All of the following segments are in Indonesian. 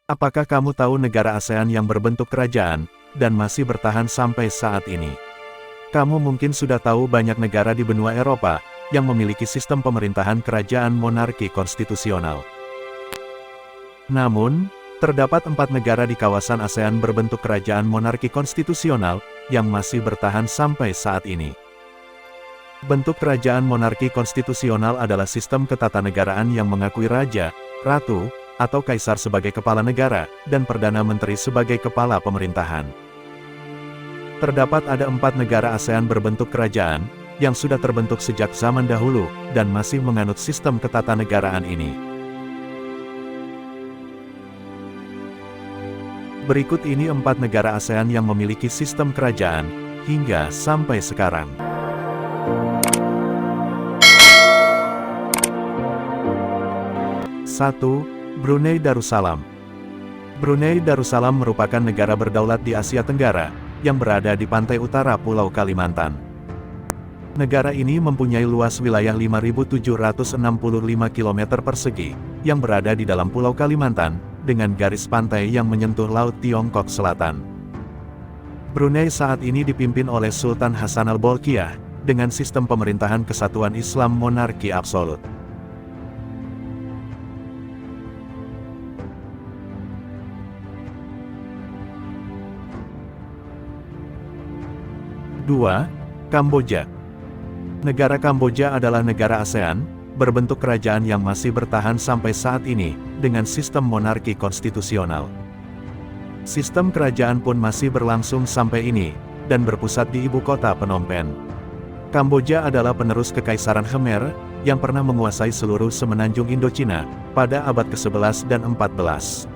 Apakah kamu tahu negara ASEAN yang berbentuk kerajaan, dan masih bertahan sampai saat ini? Kamu mungkin sudah tahu banyak negara di benua Eropa, yang memiliki sistem pemerintahan kerajaan monarki konstitusional. Namun, terdapat 4 negara di kawasan ASEAN berbentuk kerajaan monarki konstitusional, yang masih bertahan sampai saat ini. Bentuk kerajaan monarki konstitusional adalah sistem ketatanegaraan yang mengakui raja, ratu, atau kaisar sebagai kepala negara, dan perdana menteri sebagai kepala pemerintahan. Terdapat ada 4 negara ASEAN berbentuk kerajaan, yang sudah terbentuk sejak zaman dahulu, dan masih menganut sistem ketatanegaraan ini. Berikut ini 4 negara ASEAN yang memiliki sistem kerajaan, hingga sampai sekarang. 1. Brunei Darussalam. Brunei Darussalam merupakan negara berdaulat di Asia Tenggara, yang berada di pantai utara Pulau Kalimantan. Negara ini mempunyai luas wilayah 5.765 km persegi, yang berada di dalam Pulau Kalimantan, dengan garis pantai yang menyentuh Laut Tiongkok Selatan. Brunei saat ini dipimpin oleh Sultan Hassanal Bolkiah, dengan sistem pemerintahan kesatuan Islam monarki absolut. Dua. Kamboja. Negara Kamboja adalah negara ASEAN, berbentuk kerajaan yang masih bertahan sampai saat ini, dengan sistem monarki konstitusional. Sistem kerajaan pun masih berlangsung sampai ini, dan berpusat di ibu kota Phnom Penh. Kamboja adalah penerus Kekaisaran Khmer, yang pernah menguasai seluruh semenanjung Indochina, pada abad ke-11 dan 14.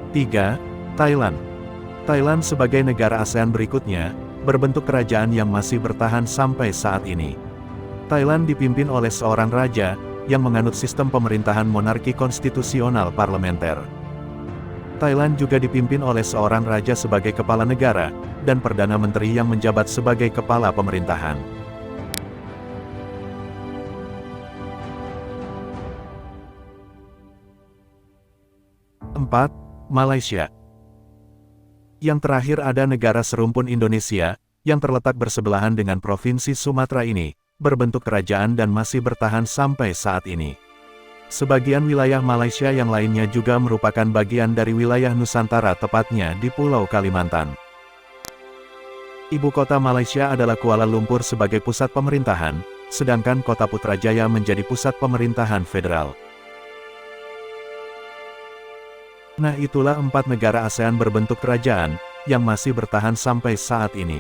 3. Thailand. Thailand sebagai negara ASEAN berikutnya, berbentuk kerajaan yang masih bertahan sampai saat ini. Thailand dipimpin oleh seorang raja, yang menganut sistem pemerintahan monarki konstitusional parlementer. Thailand juga dipimpin oleh seorang raja sebagai kepala negara, dan perdana menteri yang menjabat sebagai kepala pemerintahan. 4. Malaysia. Yang terakhir ada negara serumpun Indonesia, yang terletak bersebelahan dengan Provinsi Sumatera ini, berbentuk kerajaan dan masih bertahan sampai saat ini. Sebagian wilayah Malaysia yang lainnya juga merupakan bagian dari wilayah Nusantara, tepatnya di Pulau Kalimantan. Ibu kota Malaysia adalah Kuala Lumpur sebagai pusat pemerintahan, sedangkan kota Putrajaya menjadi pusat pemerintahan federal. Nah, itulah 4 negara ASEAN berbentuk kerajaan, yang masih bertahan sampai saat ini.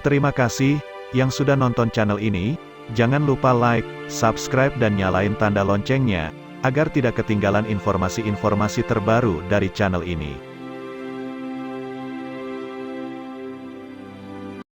Terima kasih, yang sudah nonton channel ini. Jangan lupa like, subscribe dan nyalain tanda loncengnya, agar tidak ketinggalan informasi-informasi terbaru dari channel ini.